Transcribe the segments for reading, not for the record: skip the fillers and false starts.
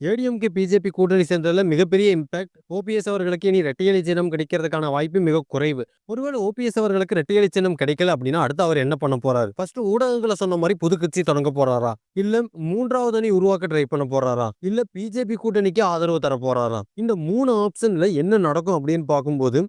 ADMK, BJP கூட்டணி சேர்ந்ததுல மிகப்பெரிய impact OPS அவர்களுக்கு இனி இரட்டையலை சின்னம் கிடைக்கிறதுக்கான வாய்ப்பு மிக குறைவு. ஒருவேளை ஓபிஎஸ் அவர்களுக்கு இரட்டையலை சின்னம் கிடைக்கல அப்படின்னா அடுத்து அவர் என்ன பண்ண போறாரு? ஃபர்ஸ்ட் ஊடகங்களை சொன்ன மாதிரி புது கட்சி தொடங்க போறாரா? இல்ல 3வது அணி உருவாக்க ட்ரை பண்ண போறாரா? இல்ல பிஜேபி கூட்டணிக்கு ஆதரவு தர போறாரா? இந்த 3 ஆப்ஷன்ல என்ன நடக்கும் அப்படின்னு பார்க்கும்போது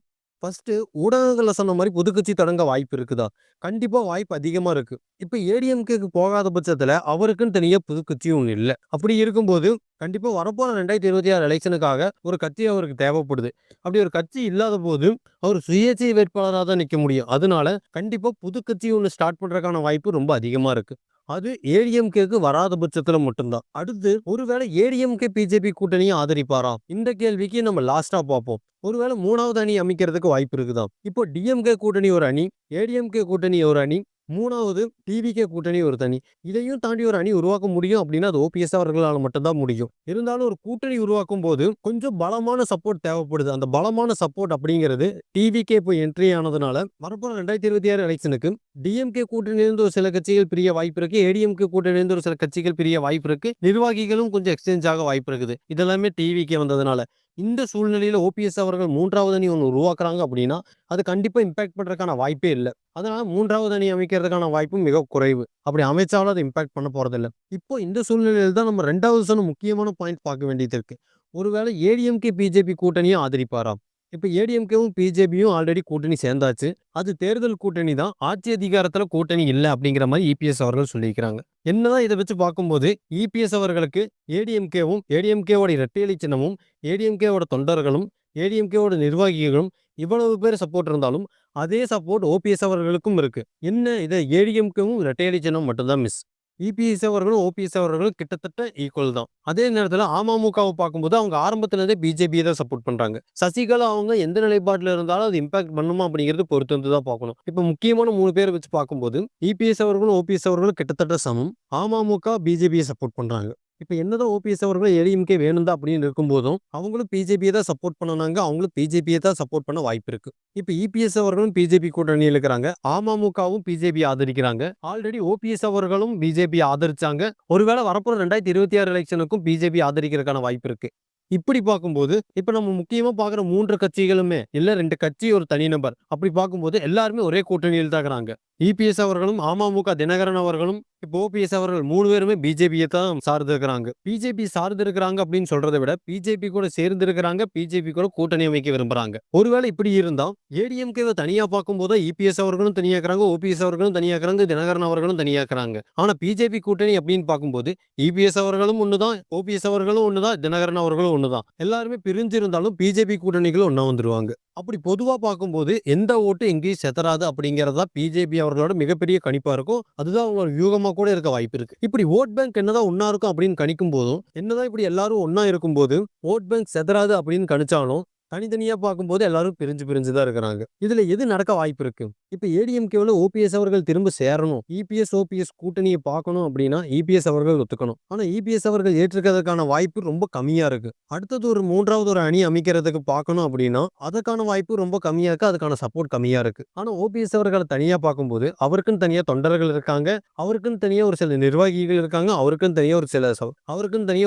ஃபர்ஸ்ட் ஊடகங்கள்ல சொன்ன மாரி புது கட்சி தொடங்க வாய்ப்பு இருக்குதா? கண்டிப்பா வாய்ப்பு அதிகமா இருக்கு. இப்ப ஏடிஎம்கேக்கு போகாத பட்சத்துல அவருக்குன்னு தனியா புது கட்சியும் ஒண்ணு இல்ல. அப்படி இருக்கும்போது கண்டிப்பா வரப்போற 2026 எலெக்ஷனுக்காக ஒரு கட்சி அவருக்கு தேவைப்படுது. அப்படி ஒரு கட்சி இல்லாத போது அவர் சுயேட்சை வேட்பாளரா தான் நிக்க முடியும். அதனால கண்டிப்பா புது கட்சி ஒண்ணு ஸ்டார்ட் பண்றதுக்கான வாய்ப்பு ரொம்ப அதிகமா இருக்கு. அது ஏடிஎம்கேக்கு வராத பட்சத்துல மட்டும்தான். அடுத்து ஒருவேளை ஏடிஎம்கே, பிஜேபி கூட்டணியை ஆதரிப்பாரா? இந்த கேள்விக்கு நம்ம லாஸ்டா பார்ப்போம். ஒருவேளை 3வது அணி அமைக்கிறதுக்கு வாய்ப்பு இருக்குதா? இப்போ டிஎம்கே கூட்டணி ஒரு அணி, ஏடிஎம்கே கூட்டணி ஒரு அணி, 3வது டிவிகே கூட்டணி ஒரு தனி. இதையும் தாண்டி ஒரு அணி உருவாக்க முடியும் அப்படின்னா அது ஓபிஎஸ் அவர்களால மட்டும் தான் முடியும். இருந்தாலும் ஒரு கூட்டணி உருவாக்கும் போது கொஞ்சம் பலமான சப்போர்ட் தேவைப்படுது. அந்த பலமான சப்போர்ட் அப்படிங்கிறது டிவிகே இப்போ என்ட்ரி ஆனதுனால வரப்போற 2026 எலெக்ஷனுக்கு டிஎம்கே கூட்டணியிலிருந்து ஒரு சில கட்சிகள் பிரிய வாய்ப்பு இருக்கு. ஏடிஎம்கே கூட்டணியிலிருந்து ஒரு சில கட்சிகள் பிரிய வாய்ப்பு இருக்கு. நிர்வாகிகளும் கொஞ்சம் எக்ஸ்சேஞ்ச் ஆக வாய்ப்பு இருக்குது. இதெல்லாமே டிவிகே வந்ததுனால. இந்த சூழ்நிலையில ஓபிஎஸ் அவர்கள் 3வது அணி ஒண்ணு உருவாக்குறாங்க அப்படின்னா அது கண்டிப்பா இம்பாக்ட் பண்றதுக்கான வாய்ப்பே இல்ல. அதனால 3வது அணி அமைக்கிறதுக்கான வாய்ப்பும் மிக குறைவு. அப்படி அமைச்சாலும் அது இம்பாக்ட் பண்ண போறதில்ல. இப்போ இந்த சூழ்நிலையில தான் நம்ம 2வது சொன்ன முக்கியமான பாயிண்ட் பார்க்க வேண்டியது இருக்கு. ஒருவேளை ஏடிஎம்கே, பிஜேபி கூட்டணியை ஆதரிப்பாரா? இப்ப ஏடிஎம்கேவும், பிஜேபியும் ஆல்ரெடி கூட்டணி சேர்ந்தாச்சு. அது தேர்தல் கூட்டணி தான். ஆட்சி அதிகாரத்துல கூட்டணி இல்ல அப்படிங்கிற மாதிரி இபிஎஸ் அவர்கள் சொல்லியிருக்கிறாங்க. என்னதான் இதை வச்சு பார்க்கும்போது இபிஎஸ் அவர்களுக்கு ஏடிஎம்கேவோட இரட்டையலை சின்னமும், ஏடிஎம்கேவோட தொண்டர்களும், ஏடிஎம்கேவோட நிர்வாகிகளும் இவ்வளவு பேர் சப்போர்ட் இருந்தாலும் அதே சப்போர்ட் ஓபிஎஸ் அவர்களுக்கும் இருக்கு. என்ன இதை ஏடிஎம்கேவும் இரட்டையலை சின்னம் மட்டும்தான் மிஸ். இபிஎஸ் அவர்களும் ஓபிஎஸ் அவர்களும் கிட்டத்தட்ட ஈக்குவல் தான். அதே நேரத்தில் அமமுகவை பார்க்கும்போது அவங்க ஆரம்பத்திலிருந்தே பிஜேபியை தான் சப்போர்ட் பண்றாங்க. சசிகலா அவங்க எந்த நிலைப்பாட்டில் இருந்தாலும் அது இம்பாக்ட் பண்ணுமா அப்படிங்கிறது பொறுத்து வந்து தான் பார்க்கணும். இப்போ முக்கியமான 3 பேரை வச்சு பார்க்கும்போது இபிஎஸ் அவர்களும் ஓபிஎஸ் அவர்களும் கிட்டத்தட்ட சமம். அமமுக பிஜேபியை சப்போர்ட் பண்றாங்க. இப்ப என்னதான் ஓபிஎஸ் அவர்கள் ஏடிஎம்கே வேணும் தான் அப்படின்னு இருக்கும்போதும் அவங்களும் பிஜேபியை தான் சப்போர்ட் பண்ணனாங்க. அவங்களும் பிஜேபியை தான் சப்போர்ட் பண்ண வாய்ப்பு இருக்கு. இப்ப இபிஎஸ் அவர்களும் பிஜேபி கூட்டணியில் இருக்கிறாங்க. அமமுகவும் பிஜேபி ஆதரிக்கிறாங்க. ஆல்ரெடி ஓபிஎஸ் அவர்களும் பிஜேபி ஆதரிச்சாங்க. ஒருவேளை வரப்போற 2026 எலெக்ஷனுக்கும் பிஜேபி ஆதரிக்கிறதுக்கான வாய்ப்பு இருக்கு. இப்படி பார்க்கும்போது இப்ப நம்ம முக்கியமா பார்க்குற 3 கட்சிகளுமே இல்ல 2 கட்சி ஒரு தனிநபர் அப்படி பார்க்கும்போது எல்லாருமே ஒரே கூட்டணியில் தான் இருக்கிறாங்க. இபிஎஸ் அவர்களும் அமமுக தினகரன் அவர்களும் இப்போ ஓபிஎஸ் அவர்கள் 3 பேருமே பிஜேபியை தான் சார்ந்து இருக்கிறாங்க. பிஜேபி சார்ந்து இருக்கிறாங்க அப்படின்னு சொல்றதை விட பிஜேபி கூட சேர்ந்து இருக்கிறாங்க. பிஜேபி கூட கூட்டணி அமைக்க விரும்புறாங்க. ஒருவேளை இப்படி இருந்தா ஏடிஎம்கேவை தனியா பார்க்கும்போது இபிஎஸ் அவர்களும் தனியா இருக்கிறாங்க, ஓபிஎஸ் அவர்களும் தனியா இருக்கிறாங்க, தினகரன் அவர்களும் தனியா இருக்கிறாங்க. ஆனா பிஜேபி கூட்டணி அப்படின்னு பார்க்கும்போது இபிஎஸ் அவர்களும் ஒண்ணுதான், ஓபிஎஸ் அவர்களும் ஒண்ணுதான், தினகரன் அவர்களும் ஒண்ணுதான். எல்லாருமே பிரிஞ்சு இருந்தாலும் பிஜேபி கூட்டணிகள் ஒண்ணா வந்துருவாங்க. அப்படி பொதுவா பார்க்கும்போது எந்த ஓட்டு எங்கேயும் செதறாது அப்படிங்கறதா பிஜேபி அவர்களோட மிகப்பெரிய கணிப்பா இருக்கும். அதுதான் அவங்களோட வியூகமா கூட இருக்க வாய்ப்பு இருக்கு. இப்படி ஓட் பேங்க் என்னதான் ஒன்னா இருக்கும் அப்படின்னு கணிக்கும் போதும் என்னதான் இப்படி எல்லாரும் ஒன்னா இருக்கும் போது ஓட் பேங்க் செதறாது அப்படின்னு கணிச்சாலும் தனித்தனியா பார்க்கும்போது எல்லாரும் பிரிஞ்சு தான் இருக்கிறாங்க. இதுல எது நடக்க வாய்ப்பு இருக்கு? இப்ப ஏடிஎம்கேல ஓபிஎஸ் அவர்கள் திரும்ப சேரணும், இபிஎஸ் ஓபிஎஸ் கூட்டணியை பார்க்கணும் அப்படின்னா இபிஎஸ் அவர்கள் ஒத்துக்கணும். ஆனா இபிஎஸ் அவர்கள் ஏற்றுக்கிறதுக்கான வாய்ப்பு ரொம்ப கம்மியா இருக்கு. அடுத்தது ஒரு 3வது ஒரு அணி அமைக்கிறதுக்கு பார்க்கணும் அப்படின்னா அதுக்கான வாய்ப்பு ரொம்ப கம்மியா இருக்கு. அதுக்கான சப்போர்ட் கம்மியா இருக்கு. ஆனா ஓபிஎஸ் அவர்களை தனியா பார்க்கும்போது அவருக்குன்னு தனியா தொண்டர்கள் இருக்காங்க, அவருக்குன்னு தனியா ஒரு சில நிர்வாகிகள் இருக்காங்க, அவருக்குன்னு தனியா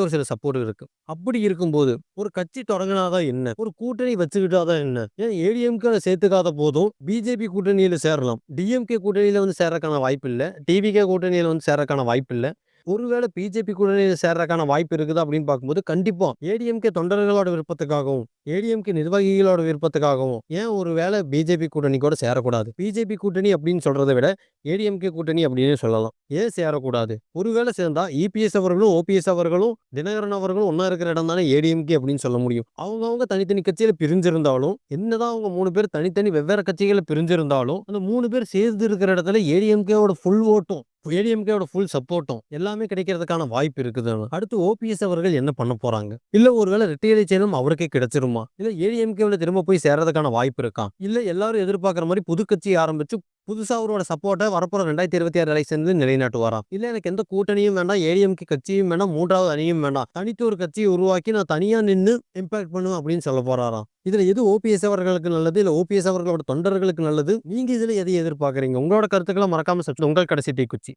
ஒரு சில சப்போர்ட் இருக்கு. அப்படி இருக்கும்போது ஒரு கட்சி தொடங்கினாதான் என்ன, ஒரு கூட்டணி வச்சுக்கிட்டாதான் என்ன? ஏன் ஏடிஎம்கே சேர்த்துக்காத போதும் பிஜேபி கூட்டணியில சேரலாம். டிஎம்கே கூட்டணியில வந்து சேரக்கான வாய்ப்பு இல்ல. டிவிகே கூட்டணியில வந்து சேரக்கான வாய்ப்பு இல்ல. ஒருவேளை பிஜேபி கூட்டணியில சேர்றதுக்கான வாய்ப்பு இருக்குதா அப்படின்னு பார்க்கும்போது கண்டிப்பா ஏடிஎம்கே தொண்டர்களோட விருப்பத்துக்காகவும் ஏடிஎம்கே நிர்வாகிகளோட விருப்பத்துக்காகவும் ஏன் ஒருவேளை பிஜேபி கூட்டணி கூட சேரக்கூடாது? பிஜேபி கூட்டணி அப்படின்னு சொல்றதை விட ஏடிஎம்கே கூட்டணி அப்படின்னு சொல்லலாம். ஏன் சேரக்கூடாது? ஒருவேளை சேர்ந்தா இபிஎஸ் அவர்களும் ஓபிஎஸ் அவர்களும் தினகரன் அவர்களும் ஒன்னா இருக்கிற இடம் தானே ஏடிஎம்கே அப்படின்னு சொல்ல முடியும். அவங்க தனித்தனி கட்சியில பிரிஞ்சிருந்தாலும் என்னதான் அவங்க 3 பேர் தனித்தனி வெவ்வேறு கட்சிகளை பிரிஞ்சிருந்தாலும் அந்த 3 பேர் சேர்ந்து இருக்கிற இடத்துல ஏடிஎம்கேவோட ஃபுல் ஓட்டும் ஏடிஎம்கேவோட ஃபுல் சப்போர்ட்டும் எல்லாமே கிடைக்கிறதுக்கான வாய்ப்பு இருக்குது. அடுத்து ஓபிஎஸ் அவர்கள் என்ன பண்ண போறாங்க? இல்ல ஒருவேளை இரட்டையலை சின்னம் அவருக்கே கிடைச்சிருமா? இல்ல ஏடிஎம்கேவில் திரும்ப போய் சேர்றதுக்கான வாய்ப்பு இருக்கா? இல்ல எல்லாரும் எதிர்பார்க்குற மாதிரி புது கட்சி ஆரம்பிச்சு புதுசா அவரோட சப்போர்ட்டை வரப்போற 2026 எலெக்ஷன்ல நிலைநாட்டுவாராம். இல்ல எனக்கு எந்த கூட்டணியும் வேண்டாம், ஏடிஎம்கே கட்சியும் வேண்டாம், 3வது அணியும் வேண்டாம், தனித்து ஒரு கட்சியை உருவாக்கி நான் தனியா நின்று இம்பாக்ட் பண்ணுவேன் அப்படின்னு சொல்ல போறாராம். இதுல எது ஓபிஎஸ் அவர்களுக்கு நல்லது, இல்ல ஓபிஎஸ் அவர்களோட தொண்டர்களுக்கு நல்லது? நீங்க இதுல எதை எதிர்பார்க்கறீங்க? உங்களோட கருத்துக்களை மறக்காம உங்கள் கடைசி டீ குச்சி.